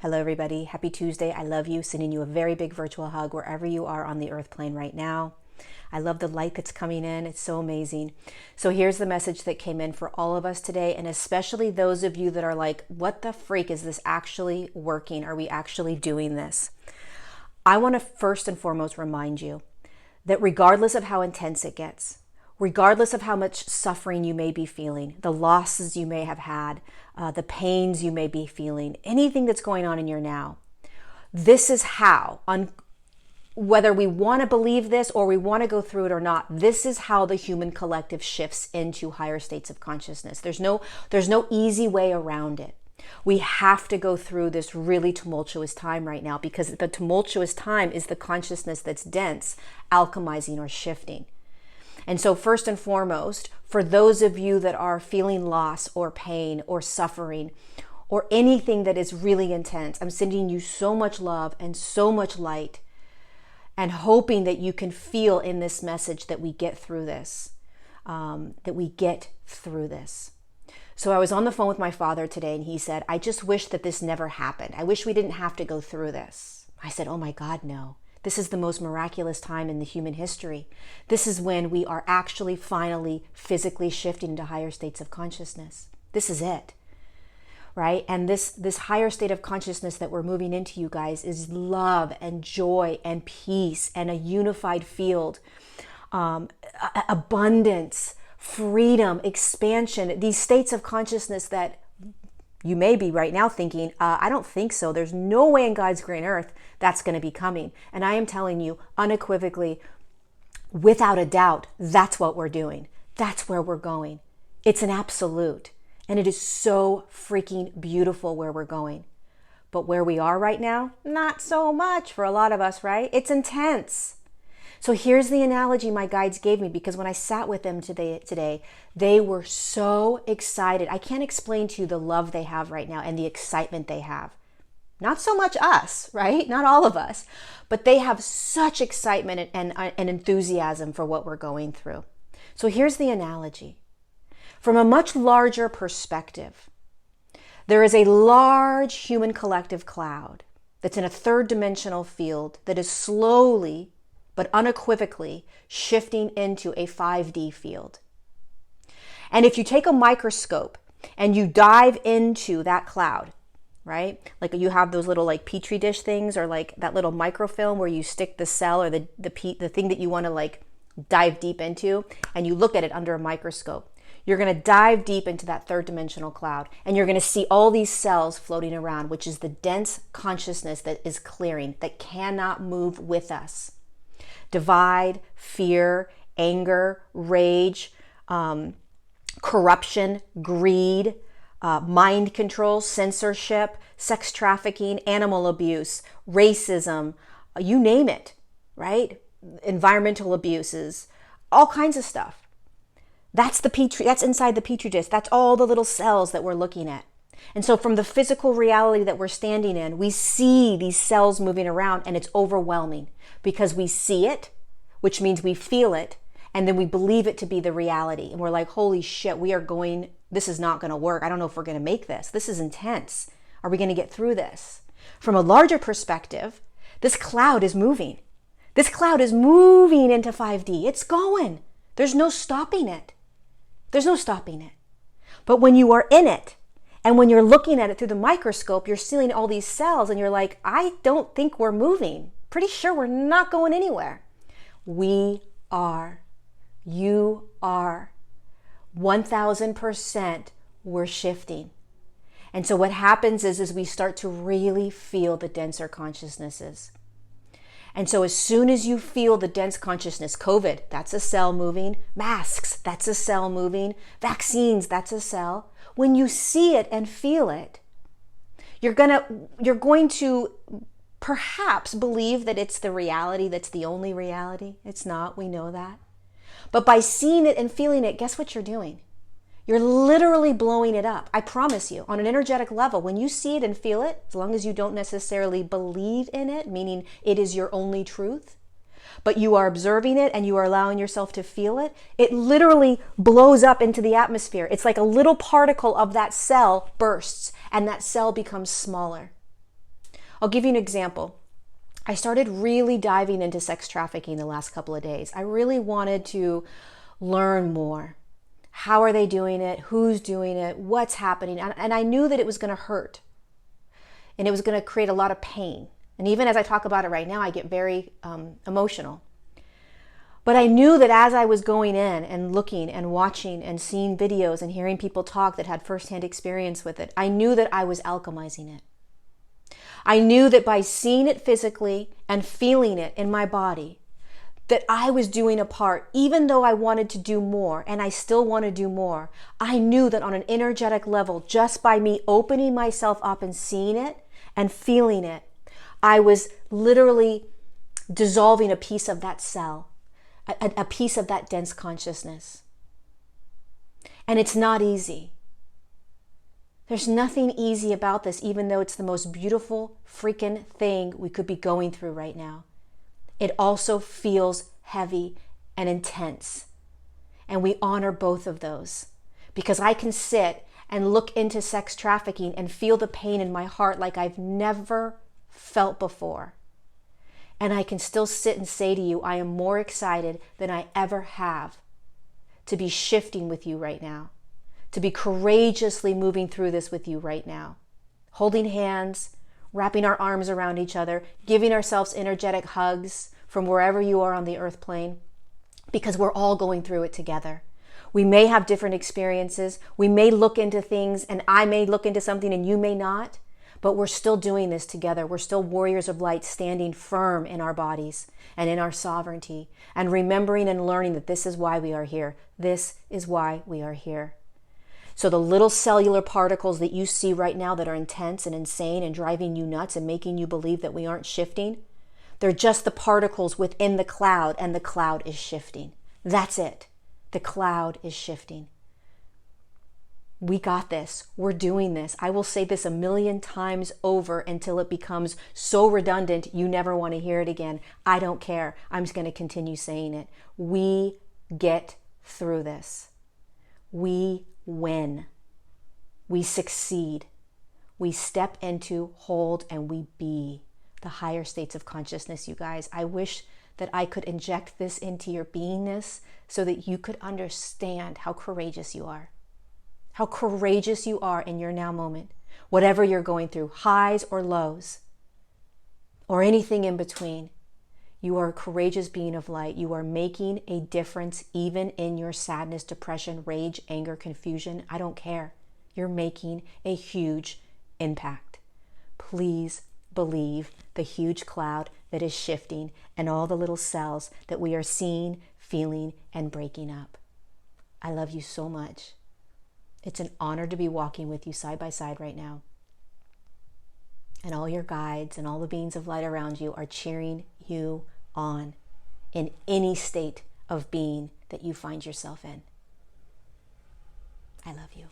Hello, everybody. Happy Tuesday. I love you. Sending you a very big virtual hug wherever you are on the earth plane right now. I love the light that's coming in. It's so amazing. So here's the message that came in for all of us today, and especially those of you that are like, what the freak, is this actually working? Are we actually doing this? I want to first and foremost remind you that regardless of how intense it gets, regardless of how much suffering you may be feeling, the losses you may have had, the pains you may be feeling, anything that's going on in your now, this is how, whether we want to believe this or we want to go through it or not, this is how the human collective shifts into higher states of consciousness. There's no easy way around it. We have to go through this really tumultuous time right now, because the tumultuous time is the consciousness that's dense, alchemizing or shifting. And so first and foremost, for those of you that are feeling loss or pain or suffering or anything that is really intense, I'm sending you so much love and so much light, and hoping that you can feel in this message that we get through this, So I was on the phone with my father today, and he said, I just wish that this never happened. I wish we didn't have to go through this. I said, oh my God, no. This is the most miraculous time in the human history. This is when we are actually finally physically shifting into higher states of consciousness. This is it, right? And this higher state of consciousness that we're moving into, you guys, is love and joy and peace and a unified field, abundance, freedom, expansion, these states of consciousness that you may be right now thinking, I don't think so. There's no way in God's green earth that's going to be coming. And I am telling you unequivocally, without a doubt, that's what we're doing. That's where we're going. It's an absolute. And it is so freaking beautiful where we're going. But where we are right now, not so much for a lot of us, right? It's intense. So here's the analogy my guides gave me, because when I sat with them today, they were so excited. I can't explain to you the love they have right now and the excitement they have. Not so much us, right? Not all of us, but they have such excitement and enthusiasm for what we're going through. So here's the analogy. From a much larger perspective, there is a large human collective cloud that's in a third dimensional field that is slowly but unequivocally shifting into a 5D field. And if you take a microscope and you dive into that cloud, right? Like you have those little like petri dish things, or like that little microfilm where you stick the cell or the thing that you want to like dive deep into, and you look at it under a microscope. You're going to dive deep into that third dimensional cloud, and you're going to see all these cells floating around, which is the dense consciousness that is clearing, that cannot move with us. Divide, fear, anger, rage, corruption, greed, mind control, censorship, sex trafficking, animal abuse, racism, you name it, right? Environmental abuses, all kinds of stuff. That's inside the petri dish. That's all the little cells that we're looking at. And so from the physical reality that we're standing in, we see these cells moving around, and it's overwhelming because we see it, which means we feel it, and then we believe it to be the reality. And we're like, holy shit, this is not going to work. I don't know if we're going to make this. This is intense. Are we going to get through this? From a larger perspective, this cloud is moving. This cloud is moving into 5D. It's going. There's no stopping it. There's no stopping it. But when you are in it, and when you're looking at it through the microscope, you're seeing all these cells, and you're like, I don't think we're moving. Pretty sure we're not going anywhere. We are. You are. 1000% we're shifting. And so what happens is we start to really feel the denser consciousnesses. And so as soon as you feel the dense consciousness, COVID, that's a cell moving. Masks, that's a cell moving. Vaccines, that's a cell. When you see it and feel it, you're going to perhaps believe that it's the reality that's the only reality. It's not, we know that. But by seeing it and feeling it, guess what you're doing? You're literally blowing it up. I promise you, on an energetic level, when you see it and feel it, as long as you don't necessarily believe in it, meaning it is your only truth, but you are observing it and you are allowing yourself to feel it, it literally blows up into the atmosphere. It's like a little particle of that cell bursts, and that cell becomes smaller. I'll give you an example. I started really diving into sex trafficking the last couple of days. I really wanted to learn more. How are they doing it? Who's doing it? What's happening? And I knew that it was going to hurt. And it was going to create a lot of pain. And even as I talk about it right now, I get very emotional. But I knew that as I was going in and looking and watching and seeing videos and hearing people talk that had firsthand experience with it, I knew that I was alchemizing it. I knew that by seeing it physically and feeling it in my body, that I was doing a part, even though I wanted to do more, and I still want to do more. I knew that on an energetic level, just by me opening myself up and seeing it and feeling it, I was literally dissolving a piece of that cell, a piece of that dense consciousness. And it's not easy. There's nothing easy about this, even though it's the most beautiful freaking thing we could be going through right now. It also feels heavy and intense. And we honor both of those, because I can sit and look into sex trafficking and feel the pain in my heart like I've never felt before. And I can still sit and say to you, I am more excited than I ever have to be shifting with you right now, to be courageously moving through this with you right now, holding hands, wrapping our arms around each other, giving ourselves energetic hugs from wherever you are on the earth plane, because we're all going through it together. We may have different experiences. We may look into things, and I may look into something and you may not, but we're still doing this together. We're still warriors of light, standing firm in our bodies and in our sovereignty, and remembering and learning that this is why we are here. This is why we are here. So the little cellular particles that you see right now that are intense and insane and driving you nuts and making you believe that we aren't shifting, they're just the particles within the cloud, and the cloud is shifting. That's it. The cloud is shifting. We got this. We're doing this. I will say this 1,000,000 times over until it becomes so redundant you never want to hear it again. I don't care. I'm just going to continue saying it. We get through this. We win. We succeed. We step into, hold, and we be the higher states of consciousness, you guys. I wish that I could inject this into your beingness so that you could understand how courageous you are. How courageous you are in your now moment. Whatever you're going through, highs or lows, or anything in between, you are a courageous being of light. You are making a difference even in your sadness, depression, rage, anger, confusion. I don't care. You're making a huge impact. Please believe the huge cloud that is shifting and all the little cells that we are seeing, feeling, and breaking up. I love you so much. It's an honor to be walking with you side by side right now. And all your guides and all the beings of light around you are cheering you on in any state of being that you find yourself in. I love you.